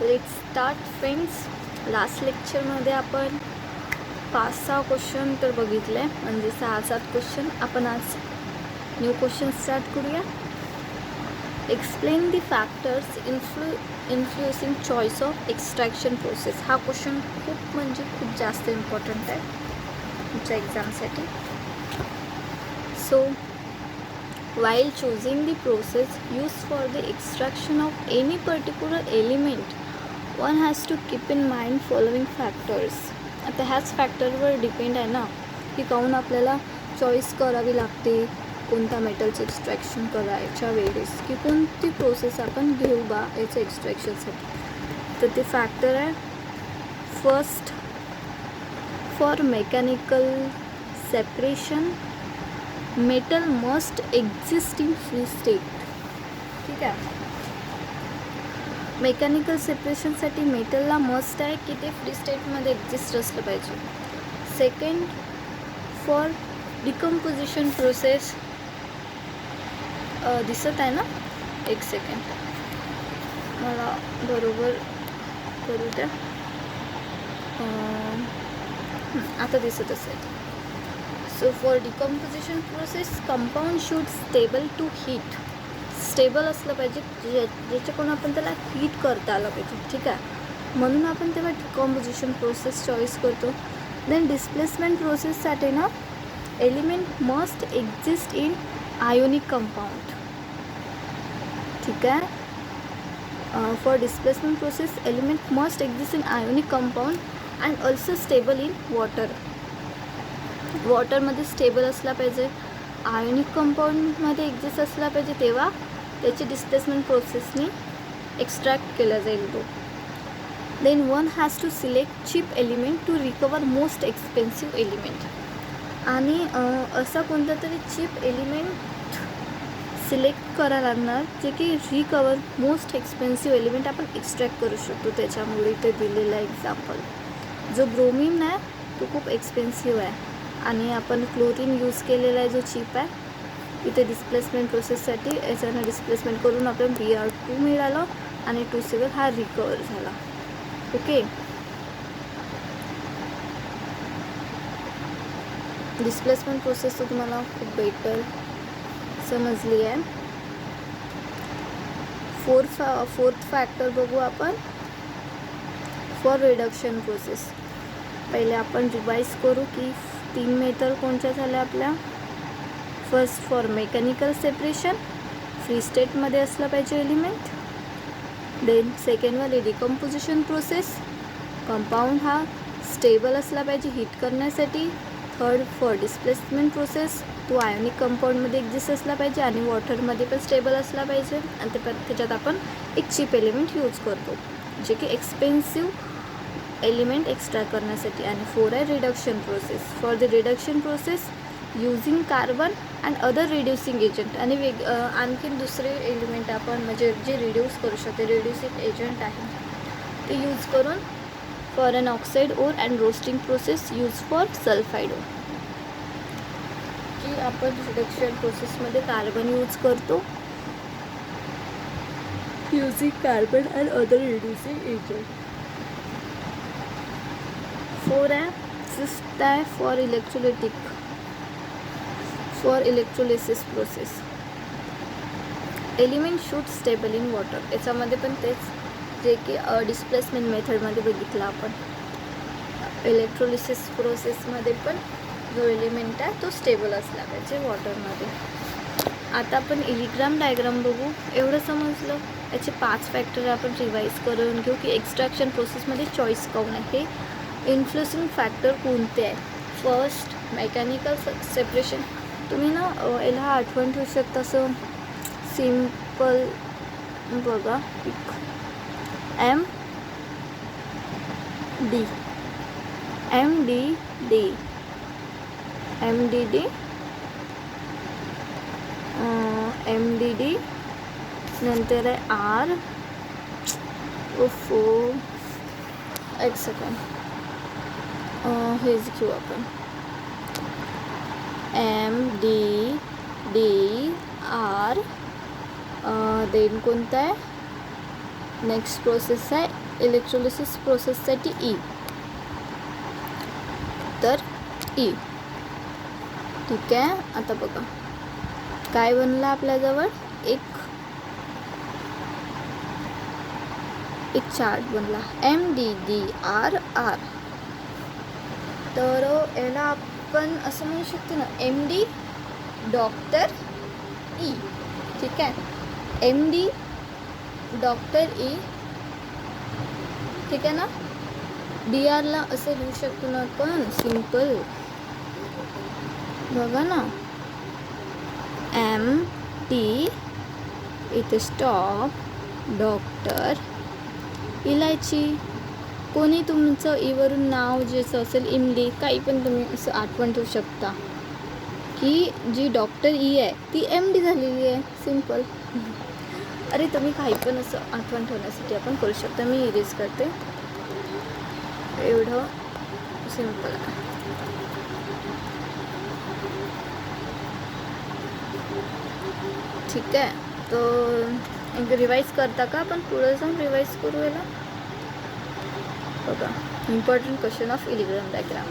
Let's start friends. Last लेक्चरमध्ये आपण 5-6 question तर बघितले, म्हणजे 6-7 क्वेश्चन. आपण आज न्यू क्वेश्चन स्टार्ट करूया. Explain the factors influencing choice of extraction process. हा क्वेश्चन खूप जास्त इम्पॉर्टंट आहे तुमच्या एक्झामसाठी. So while choosing the process used for the extraction of any particular element, one has to keep in mind following factors. आता ह्याच फॅक्टरवर depend आहे ना की काहून आपल्याला चॉईस करावी लागते कोणत्या मेटलचं एक्स्ट्रॅक्शन करायच्या वेळेस, की कोणती प्रोसेस आपण घेऊ बा याच्या एक्स्ट्रॅक्शनसाठी. तर ते फॅक्टर आहे first, for mechanical separation metal must exist in free state. ठीक आहे, मेकॅनिकल सेपरेशनसाठी मेटलला मस्ट आहे की ते फ्री स्टेटमध्ये एक्झिस्ट असलं पाहिजे. सेकंड, फॉर डिकम्पोजिशन प्रोसेस, दिसत आहे ना, एक सेकंड मला बरोबर करू द्या. आता दिसत असेल. So for decomposition process compound should stable to heat. Stable असलं पाहिजे ज्याच्याकडून आपण त्याला हीट करता आलं पाहिजे. ठीक आहे, म्हणून आपण तेव्हा डिकम्पोजिशन प्रोसेस चॉईस करतो. देन डिस्प्लेसमेंट प्रोसेससाठी ना element must exist in ionic compound. ठीक आहे, for displacement process element must exist in ionic compound and also stable in water. वॉटरमध्ये स्टेबल असला पाहिजे, आयोनिक कंपाऊंडमध्ये एक्झिस्ट असला पाहिजे, तेव्हा त्याची डिस्प्लेसमेंट प्रोसेसनी एक्स्ट्रॅक्ट केला जाईल तो. Then one has to select cheap element to recover most expensive element. आणि असा कोणता तरी चीप एलिमेंट सिलेक्ट करायला लागणार जे की रिकवर मोस्ट एक्सपेन्सिव्ह एलिमेंट आपण एक्स्ट्रॅक्ट करू शकतो. त्याच्यामुळे इथे दिलेला एक्झाम्पल जो ब्रोमीन आहे तो खूप एक्सपेन्सिव्ह आहे आणि आपण क्लोरीन यूज केलेला आहे जो चीप आहे. इथे डिस्प्लेसमेंट प्रोसेससाठी याच्यानं डिस्प्लेसमेंट करून आपण Br2 मिळालं आणि 2Cl हा रिकवर झाला. ओके, डिस्प्लेसमेंट प्रोसेस तर तुम्हाला खूप बेटर समजली आहे. फोर्थ फॅक्टर बघू आपण, फॉर रिडक्शन प्रोसेस. पहिले आपण रिवाईज करू की 3 मेथड कोणत्या झाल्या आपल्या. First, for mechanical separation free स्टेटमध्ये असलं पाहिजे एलिमेंट. देन सेकंडवाली डिकम्पोजिशन प्रोसेस, कंपाऊंड हा स्टेबल असला पाहिजे हीट करण्यासाठी. थर्ड, फॉर डिस्प्लेसमेंट प्रोसेस तो आयोनिक कंपाऊंडमध्ये एक्झिस्ट असला पाहिजे आणि वॉटरमध्ये पण स्टेबल असला पाहिजे. आणि त्याच्यात आपण एक चीप एलिमेंट यूज करतो जे की एक्सपेन्सिव्ह एलिमेंट एक्स्ट्रॅक्ट करण्यासाठी. आणि 4 आहे reduction process. For the reduction process using carbon and other reducing agent. आणि आणखीन दुसरे एलिमेंट आपण म्हणजे जे रिड्यूस करू शकते, रिड्युसिंग एजंट आहे ते यूज करून. For an oxide ore and roasting process use for sulphide ore, की आपण रिडक्शन प्रोसेसमध्ये कार्बन यूज करतो using carbon and other reducing agent. 4 आहे. फिफ्थ आहे for electrolysis process. Element should stable in water. याच्यामध्ये पण तेच जे की डिस्प्लेसमेंट मेथडमध्ये बघितलं आपण. इलेक्ट्रोलिसिस प्रोसेसमध्ये पण जो एलिमेंट आहे तो स्टेबल असला पाहिजे वॉटरमध्ये. आता आपण इलिग्राम डायग्राम बघू. एवढं समजलं. याचे 5 फॅक्टर आपण रिवाईज करून घेऊ की एक्स्ट्रॅक्शन प्रोसेसमध्ये चॉईस काऊन आहे, इन्फ्लुएन्सिंग फॅक्टर कोणते आहे. First, mechanical separation. तुम्ही ना याला आठवण ठेवू शकता असं सिम्पल बघा, एम डी नंतर आहे आर. एक सेकंड, हेच घेऊ आपण MDDR. देन कोणता आहे नेक्स्ट प्रोसेस आहे इलेक्ट्रोलिसिस प्रोसेससाठी ई, तर ई. ठीक आहे. आता बघा काय बनलं आपल्याजवळ, एक चार्ट बनला MDDRR. तर याला आपण असं म्हणू शकतो ना, MD डॉक्टर ई. ठीक आहे, MD डॉक्टर ई. ठीक आहे ना. DRला असं लिहू शकतो ना आपण, सिम्पल. बघा ना, MD इथे स्टॉप, डॉक्टर, इलायची. कोणी तुमचं ईवरून नाव ज्याचं असेल, इमली, काही पण तुम्ही असं आठवण ठेवू शकता की जी डॉक्टर ई आहे ती MD झालेली आहे. सिम्पल. अरे तुम्ही काही पण असं आठवण ठेवण्यासाठी आपण करू शकता. मी इरेज करते. एवढं सिम्पल आहे. ठीक आहे. तो एक रिवाइज करता का आपण, पुढे जाऊन रिवाइज करू याला. बघा, इम्पॉर्टंट क्वेश्चन ऑफ इलिग्राम डायग्राम.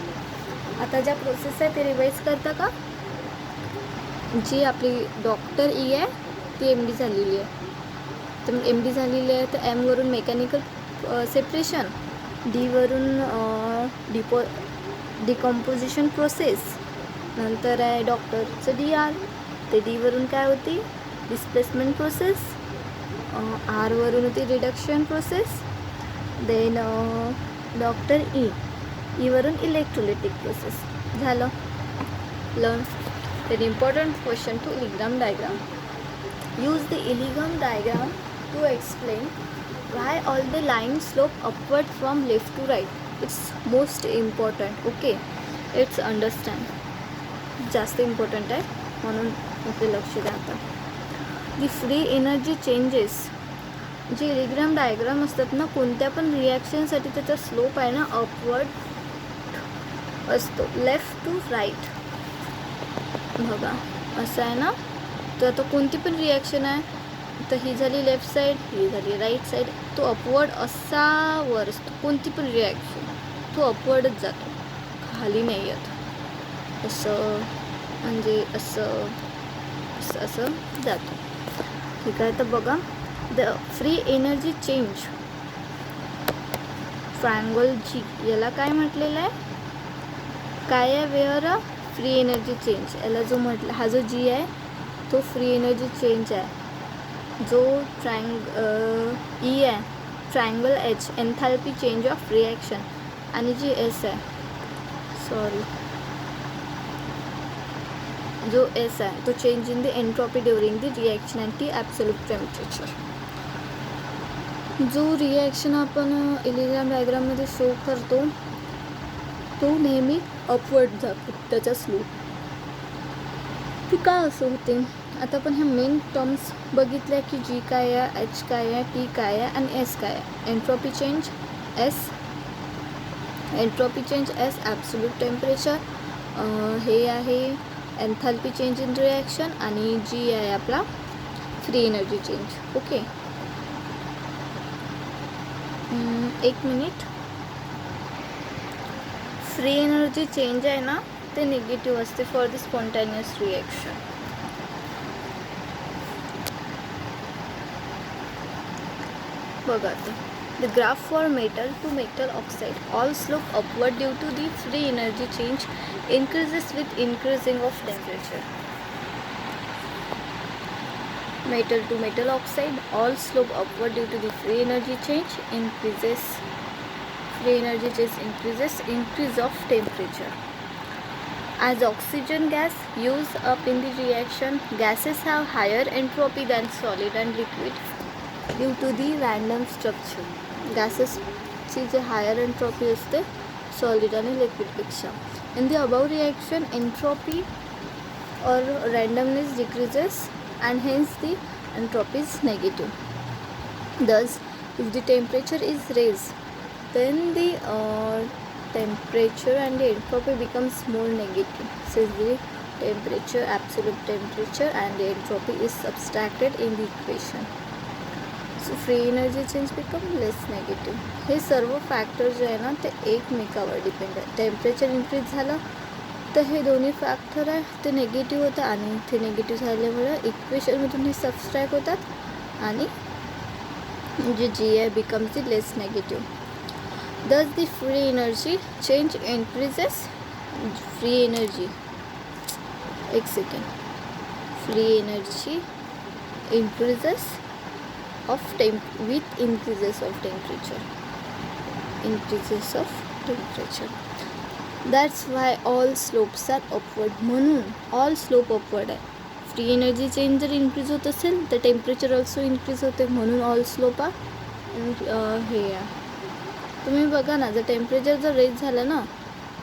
आता ज्या प्रोसेस आहे ते रिवाइज करता का. जी आपली डॉक्टर ई आहे ती MD झालेली आहे. तर MD झालेली आहे, तर Mवरून मेकॅनिकल सेपरेशन, Dवरून डिकम्पोजिशन प्रोसेस, नंतर आहे डॉक्टरचं DR, ते Dवरून काय होती, डिस्प्लेसमेंट प्रोसेस, Rवरून होती रिडक्शन प्रोसेस, देन डॉक्टर ईवरून इलेक्ट्रोलिटिक प्रोसेस. झालं learn. Then important question two Ellingham diagram. Use the Ellingham diagram to explain why all the lines slope upward from left to right. It's most important. Okay, it's understand. जास्त important आहे म्हणून इथे लक्ष द्या. आता दी free energy changes. जे इलिग्राम diagram असतात ना, कोणत्या पण रिॲक्शनसाठी त्याचा स्लोप आहे ना अपवर्ड असतो, लेफ्ट टू राईट. बघा असं आहे ना. तर आता कोणती पण रिॲक्शन आहे, तर ही झाली लेफ्ट साईड, ही झाली राईट साईड, तो अपवर्ड असा वर असतो. कोणती पण रिॲक्शन तो अपवर्डच जातो, खाली नाही येत. असं म्हणजे असं असं असं जातो. ठीक आहे. तर बघा, the free energy change triangle G, याला काय म्हटलेलं आहे, काय आहे, वेअर फ्री एनर्जी चेंज. याला जो म्हटलं, हा जो G आहे तो फ्री एनर्जी चेंज आहे. जो E आहे, triangle H, एन्थॅल्पी change of reaction. आणि जी S आहे, सॉरी, जो S आहे तो change in the entropy during the reaction and ती ॲब्सोल्यूट टेम्परेचर. जो रिॲक्शन आपण इलिग्राम डायग्राममध्ये शो करतो तो नेहमी अपवर्ड जातो, त्याचा स्लोप. ती का असं होते. आता आपण ह्या मेन टर्म्स बघितल्या की G काय आहे, H काय आहे, T काय आहे आणि S काय आहे. Entropy change S, absolute temperature, हे आहे एन्थॅल्पी चेंज इन रिॲक्शन, आणि G आहे आपला फ्री एनर्जी चेंज. ओके, एक मिनिट. फ्री एनर्जी चेंज आहे ना, ते निगेटिव्ह असते फॉर द स्पॉन्टेनियस रिॲक्शन. बघा आता, the graph for metal to metal oxide, all slope upward due to the free energy change, increases with increasing of temperature. Metal to metal oxide, all slope upward due to the free energy change, increases. Free energy change increase of temperature. As oxygen gas used up in the reaction, gases have higher entropy than solid and liquid due to the random structure. Gases ची जे higher entropy असते solid आणि liquid पेक्षा. In the above reaction, entropy or randomness decreases and hence the entropy is negative. Thus, if the temperature is raised, then the temperature and the entropy becomes more negative. Since the temperature, absolute temperature and the entropy is subtracted in the equation. Free energy change become less negative. हे सर्व factor जे आहे ना ते एकमेकावर depend आहे. Temperature increase झालं तर हे दोन्ही फॅक्टर आहे ते निगेटिव्ह होतं आणि इथे निगेटिव्ह झाल्यामुळे इक्वेशनमधून हे सबस्ट्रॅक्ट होतात आणि जे जी आहे becomes the less negative. Thus the free energy change increases. Free energy, एक second, free energy increases of with increases of temperature. That's why all slopes are upward. म्हणून all slope upward आहे. Free energy change जर increase होत असेल तर temperature also increase होते, म्हणून all slope हे आहे. तुम्ही बघा ना, जर टेम्परेचर जर रेज झालं ना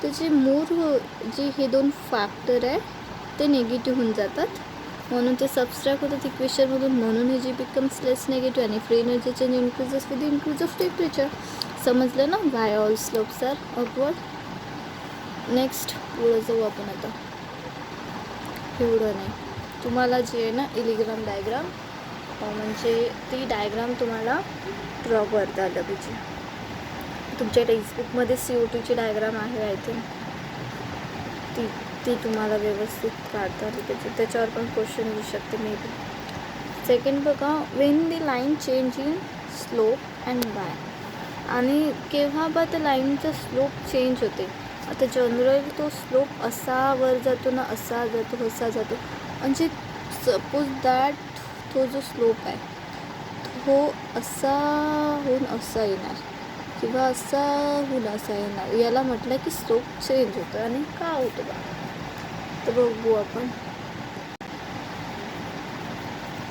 तर जे जे हे दोन फॅक्टर आहे ते निगेटिव्ह होऊन जातात, म्हणून ते सबस्ट्रॅक्ट होतात इक्वेशनमधून, म्हणून हे जी बिकम्स लेस नेगेटिव्ह आणि free energy change increases with increase of temperature. समजलं ना why all slopes are upward. Next पुढं जाऊ आपण आता. एवढं नाही, तुम्हाला जे आहे ना इलिग्राम डायग्राम म्हणजे ती डायग्राम तुम्हाला ड्रॉ करता आलं पाहिजे. तुमच्या टेक्स्टबुकमध्ये CO2ची डायग्राम आहे आय थिंक, ती तुम्हाला व्यवस्थित काढता आली पाहिजे. त्याच्यावर पण क्वेश्चन येऊ शकते मे बी. सेकंड बघा, when the line change in slope and Y. आणि केव्हा बा त्या लाईनचा स्लोप चेंज होते. आता जनरली तो स्लोप असा वर जातो ना, असा जातो, असा जातो. म्हणजे सपोज दॅट तो जो स्लोप आहे तो असा होऊन असा येणार किंवा असा होऊन असा येणार, याला म्हटलं की स्लोप चेंज होतो. आणि का होतो बा तर बघू आपण.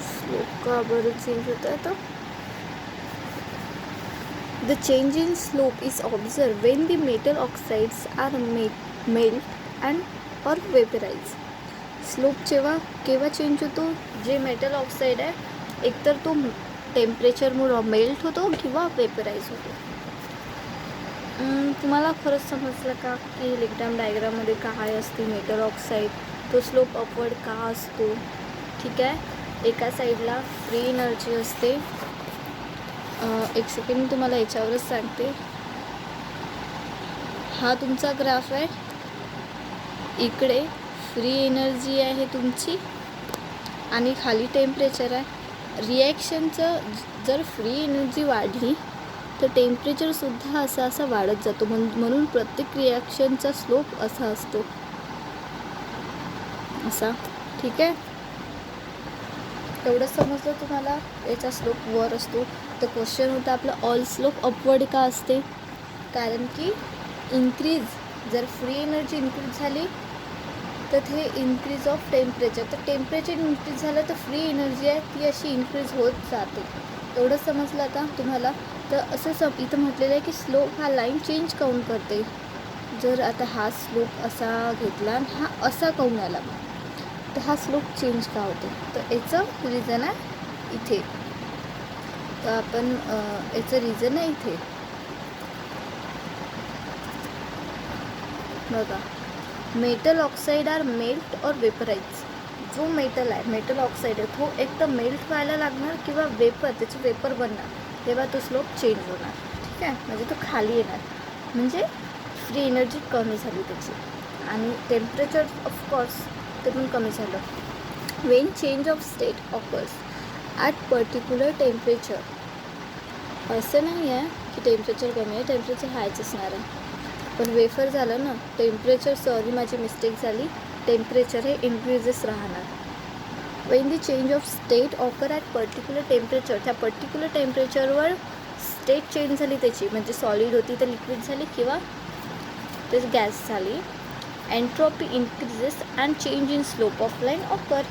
स्लोप का बरं चेंज होत आहे तर the change in slope is observe when the metal oxides are melt and or vaporise. Slope केव्हा चेंज होतो, जे मेटल ऑक्साईड आहे एकतर तो टेम्परेचरमुळे मेल्ट होतो किंवा वेपराइज होतो. तुम्हाला खरंच समजलं का की इलेक्ट्रॉन डायग्राममध्ये काय असते मेटल ऑक्साईड, तो स्लोप अपवर्ड का असतो. ठीक आहे, एका साईडला फ्री एनर्जी असते. एक सेकंड मी तुम्हाला याच्यावरच सांगते. हा तुमचा ग्राफ आहे, इकडे फ्री एनर्जी आहे तुमची आणि खाली टेम्परेचर आहे. रिॲक्शनचं जर फ्री एनर्जी वाढली तर टेम्परेचरसुद्धा असा वाढत जातो. म्हणून प्रत्येक रिॲक्शनचा स्लोप असा असतो, असा. ठीक आहे, एवढं समजलं तुम्हाला. याचा स्लोप वर असतो. तर क्वेश्चन होता आपला ऑल स्लोप अपवर्ड का असते, कारण की जर फ्री एनर्जी इन्क्रीज झाली तर ते इन्क्रीज ऑफ टेम्परेचर, तर टेम्परेचर इन्क्रीज झालं तर फ्री एनर्जी आहे ती अशी इन्क्रीज होत जाते. एवढं समजलं आता तुम्हाला. तर असं इथं म्हटलेलं आहे की स्लोप हा लाईन चेंज काऊन करते. जर आता हा स्लोप असा घेतला आणि हा असा काऊन आला तर हा स्लोप चेंज का होते, तर याचं रिझन आहे इथे. तर आपण याचं रिझन आहे इथे बघा. मेटल ऑक्साईड आर मेल्ट और वेपराइज. जो मेटल आहे, मेटल ऑक्साईड आहे, तो एक तर मेल्ट व्हायला लागणार किंवा त्याची वेपर बनणार, तेव्हा तो स्लोप चेंज होणार. ठीक आहे, म्हणजे तो खाली येणार, म्हणजे फ्री एनर्जी कमी झाली त्याची आणि टेम्परेचर ऑफकोर्स ते पण कमी झालं. Wien change of state occurs at particular temperature. असं नाही आहे की टेम्परेचर कमी आहे, टेम्परेचर हायच असणार आहे. पण वेफर झालं ना, टेम्परेचर माझी मिस्टेक झाली, टेम्परेचर हे इन्क्रीजेस राहणार. When the change of state occur at particular temperature, त्या पर्टिक्युलर टेम्परेचरवर स्टेट चेंज झाली त्याची, म्हणजे सॉलिड होती तर लिक्विड झाली किंवा ते गॅस झाली. Entropy increases and change in slope of line occur.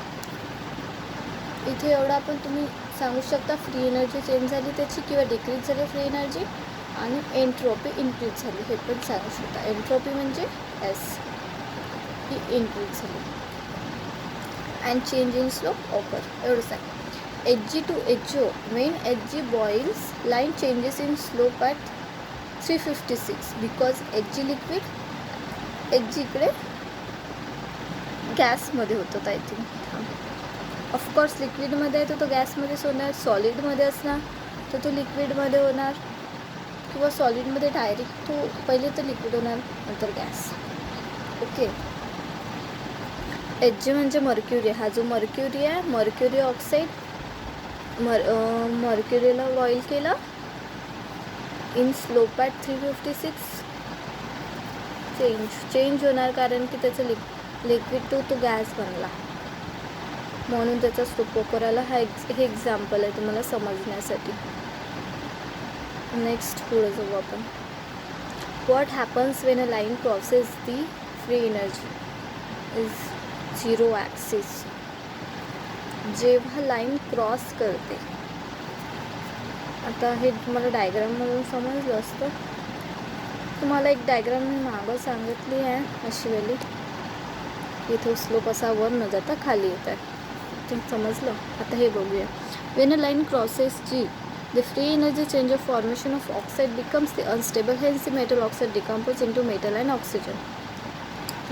इथे एवढं आपण तुम्ही सांगू शकता, फ्री एनर्जी चेंज झाली त्याची किंवा डिक्रीज झाली फ्री एनर्जी, आणि एन्ट्रॉपी इन्क्रीज झाली हे पण सांगू शकता. एन्ट्रॉपी म्हणजे एस ही इन्क्रीज झाली and change in slope occur. एवढं सांग. Hg to HO, when Hg boils, line changes in slope at 356 because Hg liquid, Hg इकडे गॅसमध्ये होतं आय थिंक. ऑफकोर्स लिक्विडमध्ये आहे तर तो गॅसमध्येच होणार, सॉलिडमध्ये असणार तर तो लिक्विडमध्ये होणार किंवा सॉलिडमध्ये डायरेक्ट तो पहिले तर लिक्विड होणार नंतर गॅस. ओके. Hg म्हणजे मर्क्युरी. हा जो मर्क्युरी आहे, मर्क्युरी ऑक्साईड, मर्क्युरीला बॉईल केलं इन स्लोप ॲट 356. चेंज होणार कारण की त्याचं लिक्विड तो गॅस बनला, म्हणून त्याचा स्लोप करायला हे एक्झाम्पल आहे तुम्हाला समजण्यासाठी. नेक्स्ट पुढे जाऊ आपण. What happens Wien a line crosses the free energy is 0 axis. जेव्हा लाईन क्रॉस करते, आता हे तुम्हाला डायग्राममधून समजलं असतं. तुम्हाला एक डायग्राम मी मागं सांगितली आहे अशी वेळी. इथं स्लोप असा वर न जाता खाली येत आहे, ते समजलं. आता हे बघूया. When a line crosses G the free energy change of formation of oxide becomes the unstable, hence the metal oxide decompose into metal and oxygen.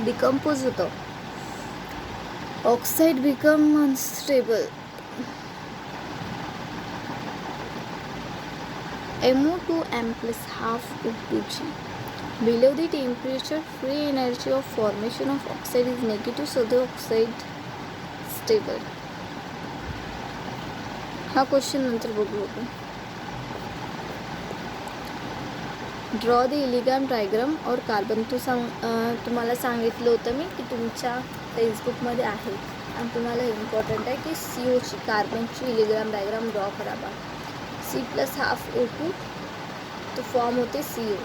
Decompose होतं, oxide become unstable. MO2M plus half O2G. Below the temperature, free energy of formation of oxide is negative, so the oxide stable. हा question नंतर बघू आपण. Draw the Ellingham diagram और carbon. तुम्हाला सांगितलं होतं मी की तुमच्या फेसबुकमध्ये आहे आणि तुम्हाला इम्पॉर्टंट आहे की CO ची, कार्बनची इलिग्राम डायग्राम ड्रॉ करावा. C+½ O2 तो फॉर्म होते CO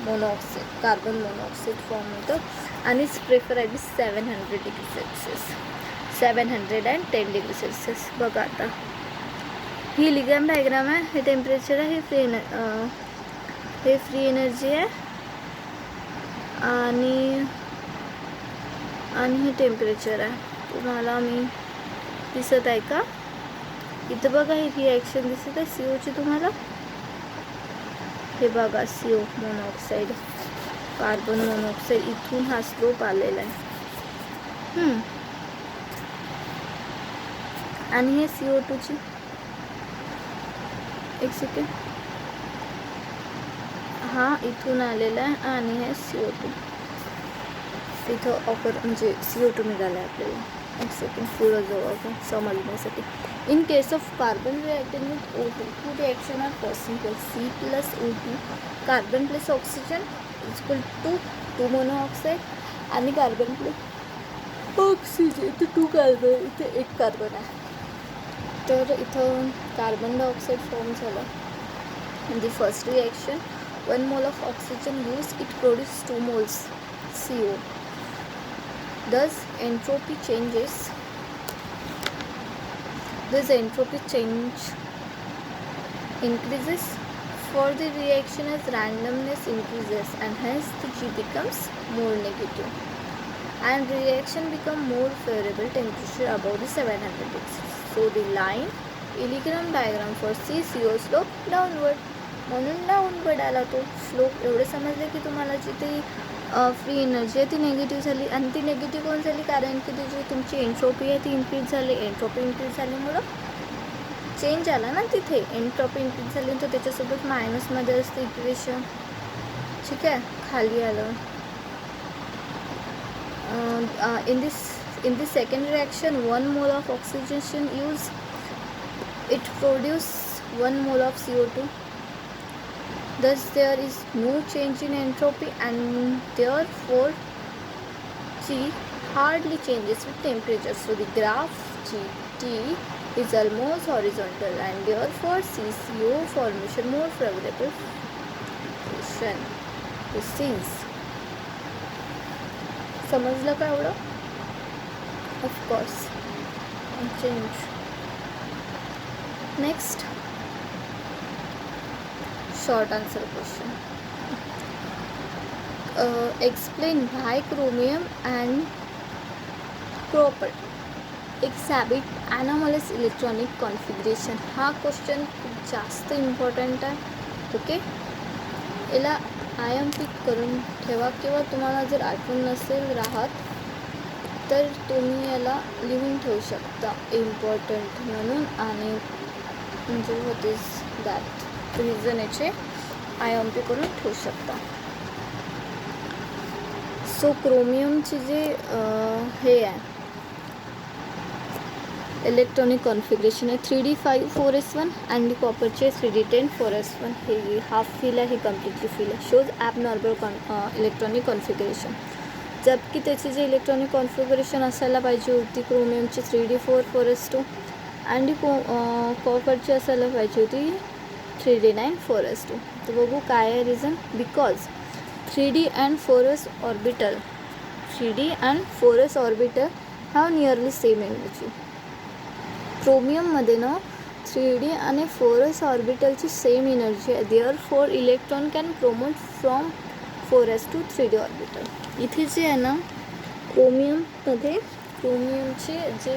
monoxide, carbon monoxide form होतं आणि प्रेफर आहे 700 डिग्री सेल्सिअस, 710 डिग्री सेल्सिअस. बघा आता ही इलिग्राम डायग्राम आहे, हे टेम्परेचर आहे, हे फ्री एनर्जी आहे आणि हे टेम्परेचर आहे. तुम्हाला मी दिसत आहे का? इथं बघा ही रिॲक्शन दिसत आहे CO ची तुम्हाला. हे बघा CO मोनॉक्साईड, कार्बन मोनॉक्साईड, इथून हा स्लोप आलेला आहे. आणि हे CO2ची, एक सेकंड, हा इथून आलेला आहे आणि हे CO2 इथं म्हणजे CO2 निघाला आहे आपल्याला. एक सेकंड पुढं जाऊ आपण समजण्यासाठी. In case of carbon reacting with O2, two reaction are possible. C+O2 carbon plus oxygen is equal to 2 monoxide आणि कार्बन प्लस ऑक्सिजन, इथे 2 कार्बन, इथे 1 कार्बन आहे. तर इथं कार्बन डायऑक्साईड फॉर्म झाला. In the first reaction 1 mole of oxygen used, it produces 2 moles CO. Thus entropy changes. This entropy change increases for the reaction as randomness increases, and hence the G becomes more negative and reaction become more favorable temperature above the 700 degrees. So the line equilibrium diagram for CO slope downward. म्हणून downward आला तो slope. एवढे समजले की तुम्हाला जी ती free energy आहे ती निगेटिव्ह झाली. आणि ती निगेटिव्ह कोण झाली? कारण की ती जी तुमची एन्ट्रोपी आहे ती इन्क्रीज झाली. एन्ट्रोपी इन्क्रीज झाल्यामुळं चेंज आला ना तिथे. एन्ट्रोपी इन्क्रीज झाली तर त्याच्यासोबत मायनसमध्ये असते इक्वेशन. ठीक आहे, खाली आलं. In this second reaction 1 mole of oxygen used, it produced 1 mole of CO2. Thus there is no change in entropy and therefore G hardly changes with temperature. So the graph GT is almost horizontal and therefore CCO formation more favorable position to seize. समजलं का एवढं? Of course. And change. Next. Short answer question. Explain why chromium and copper exhibit anomalous electronic configuration. हा question खूप जास्त important आहे. Okay, याला पिक करून ठेवा किंवा तुम्हाला जर आठवण नसेल राहत तर तुम्ही याला लिहून ठेवू शकता इम्पॉर्टंट म्हणून. आणि म्हणजे होतेच दॅट रिझन याचे IMP करून ठेवू शकता. सो क्रोमियमची जे हे आहे इलेक्ट्रॉनिक कॉन्फिगरेशन आहे 3D5 4s1 आणि कॉपरचे 3D10 4s1. हे हाफ फिल आहे, ही कम्प्लिटली फिल आहे. Shows app normal electronic configuration, जबकि त्याची जे इलेक्ट्रॉनिक कॉन्फिगरेशन असायला पाहिजे होती क्रोमियमची 3D4 4s2 आणि कॉपरची असायला पाहिजे होती 3D9 4s2. तर बघू काय आहे reason. Because 3D and 4s orbital 3D and 4s orbital have nearly same energy. क्रोमियममध्ये ना 3D आणि 4s ऑर्बिटलची सेम एनर्जी आहे. Therefore electron can promote from 4s to 3D orbital. इथे जे आहे ना क्रोमियममध्ये क्रोमियमचे जे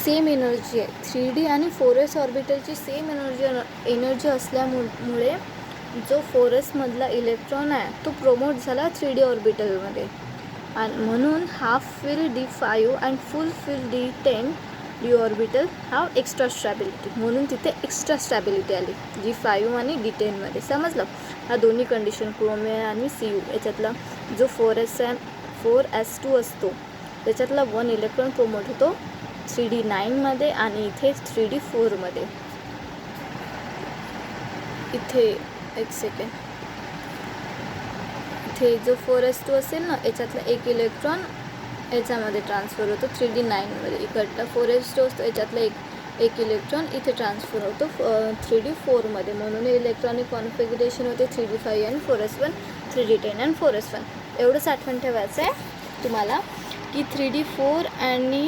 सेम एनर्जी आहे 3D आणि 4s ऑर्बिटलची सेम एनर्जी असल्यामुळे जो 4sमधला इलेक्ट्रॉन आहे तो प्रोमोट झाला 3D ऑर्बिटलमध्ये. आणि म्हणून half fill D5 and full fill D10 D orbital have extra stability. म्हणून तिथे एक्स्ट्रा स्टॅबिलिटी आली G5 आणि D10मध्ये. समजलं. ह्या दोन्ही कंडिशन क्रोमियम आणि Cu याच्यातला जो 4s2 असतो त्याच्यातला 1 इलेक्ट्रॉन प्रोमोट होतो 3D9मध्ये आणि इथे 3D4मध्ये. इथे एक सेकंड, इथे जो 4s2 असेल ना याच्यातला एक इलेक्ट्रॉन याच्यामध्ये ट्रान्सफर होतो 3D9मध्ये. इकडला 4s2 असतो याच्यातला एक इलेक्ट्रॉन इथे ट्रान्सफर होतो 3D4मध्ये. म्हणून इलेक्ट्रॉनिक कॉन्फिगरेशन होते 3D5 आणि 4s1 3D10 आणि 4s1. एवढंच आठवण ठेवायचं आहे तुम्हाला की 3D4 आणि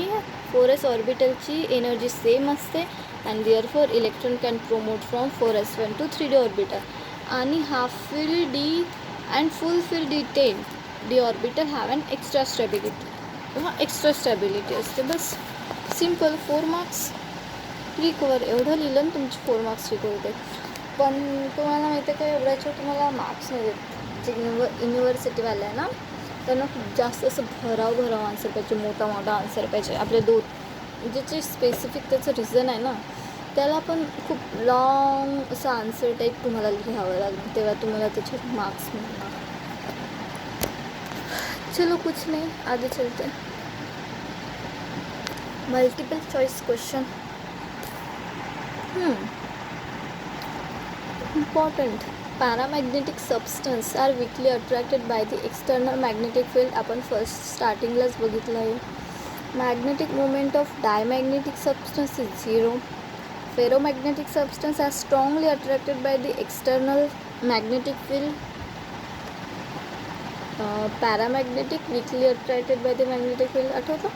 4s ऑर्बिटलची एनर्जी सेम असते and therefore electron can promote from 4s1 to 3D orbital. आणि half fill D and full fill D10 D orbital have an extra stability किंवा एक्स्ट्रा स्टॅबिलिटी असते. बस सिम्पल. 4 मार्क्स रिकवर एवढं लिहिलं आणि तुमचे 4 marks recover होते. पण तुम्हाला माहिती आहे का एवढ्याच्या तुम्हाला मार्क्स नाही देत. जे युनिव्हर्सिटीवाले आहे ना त्यांना खूप जास्त असं भराव आन्सर पाहिजे, मोठा आन्सर पाहिजे. आपले जे स्पेसिफिक त्याचं रिझन आहे ना त्याला पण खूप लॉंग असं आन्सर टाईप तुम्हाला लिहावं लागेल, तेव्हा तुम्हाला त्याचे मार्क्स मिळणार. चलो कुछ नहीं, आगे चलते हैं. Multiple choice question. Important. Paramagnetic substance are weakly attracted by the external magnetic field. आपण फर्स्ट स्टार्टिंगलाच बघितलं आहे. Magnetic moment of diamagnetic substance is 0. Ferromagnetic substance are strongly attracted by the external magnetic field. Paramagnetic weakly attracted by the magnetic field. आठवतं.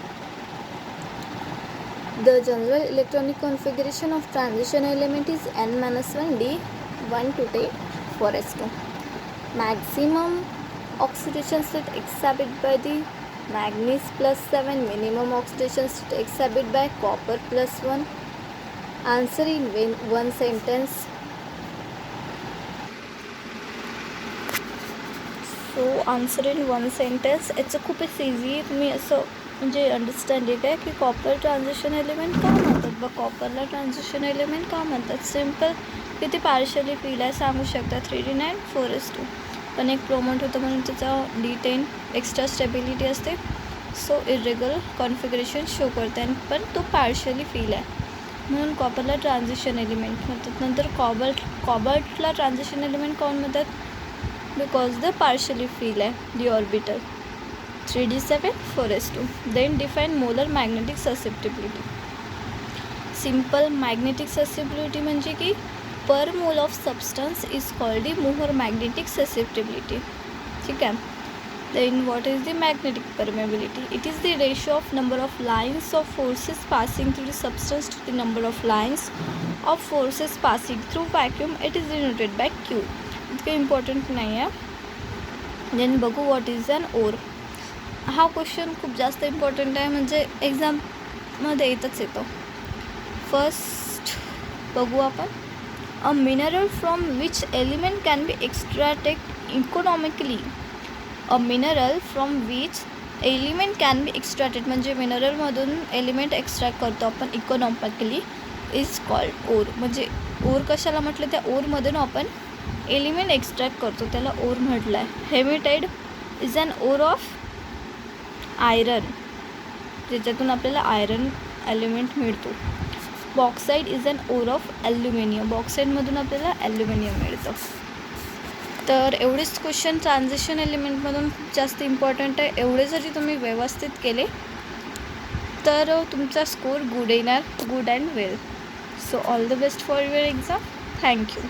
The general electronic configuration of transition element is n-1 D1 to 10 4s2. Maximum oxidation state exhibited by the manganese +7. Minimum oxidation state exhibited by copper +1. Answer in one sentence. So answer in one sentence. याचं खूपच easy. तुम्ही असं म्हणजे understanding आहे की copper transition element का म्हणतात बघ, कॉपरला ट्रान्झिशन एलिमेंट का म्हणतात. सिम्पल. किती पार्शली फील आहे सांगू शकता. 3D9 4s2 पण एक प्रोमोट होतं म्हणून त्याचा D10 एक्स्ट्रा स्टेबिलिटी असते. सो इरेग्युलर कॉन्फिगरेशन शो करते आणि पण तो पार्शली फील आहे म्हणून कॉपरला ट्रान्झिशन एलिमेंट म्हणतात. नंतर कॉबल्टला ट्रान्झिशन एलिमेंट कोण म्हणतात बिकॉज द पार्शली फील आहे D orbital. 3D7 4s2. Then define molar magnetic susceptibility. Simple. Magnetic susceptibility म्हणजे की per mole of substance is called the molar magnetic susceptibility. ठीक आहे. Then what is the magnetic permeability. It is the ratio of number of lines of forces passing through the substance to the number of lines of forces passing through vacuum. It is denoted by Q. इतकं important नाही आहे. Then बघू what is an or. हा question खूप जास्त important आहे म्हणजे एक्झाममध्ये येतो. फर्स्ट बघू आपण. A mineral from which element can be extracted economically. A mineral from which element can be extracted म्हणजे मिनरलमधून एलिमेंट एक्स्ट्रॅक्ट करतो आपण इकॉनॉमिकली. Is called ore. म्हणजे ओर कशाला म्हटलं, त्या ओरमधून आपण एलिमेंट एक्स्ट्रॅक्ट करतो, त्याला ओर म्हटलं आहे. Hematite is an ore of iron, ज्याच्यातून आपल्याला आयरन एलिमेंट मिळतो. Bauxite is an ore of aluminium, बॉक्साईडमधून आपल्याला ॲल्युमिनियम मिळतं. तर एवढेच क्वेश्चन ट्रान्झिशन एलिमेंटमधून खूप जास्त इम्पॉर्टंट आहे. एवढे जरी तुम्ही व्यवस्थित केले तर तुमचा स्कोर गुड येणार, good and well. So all the best for your exam. Thank you.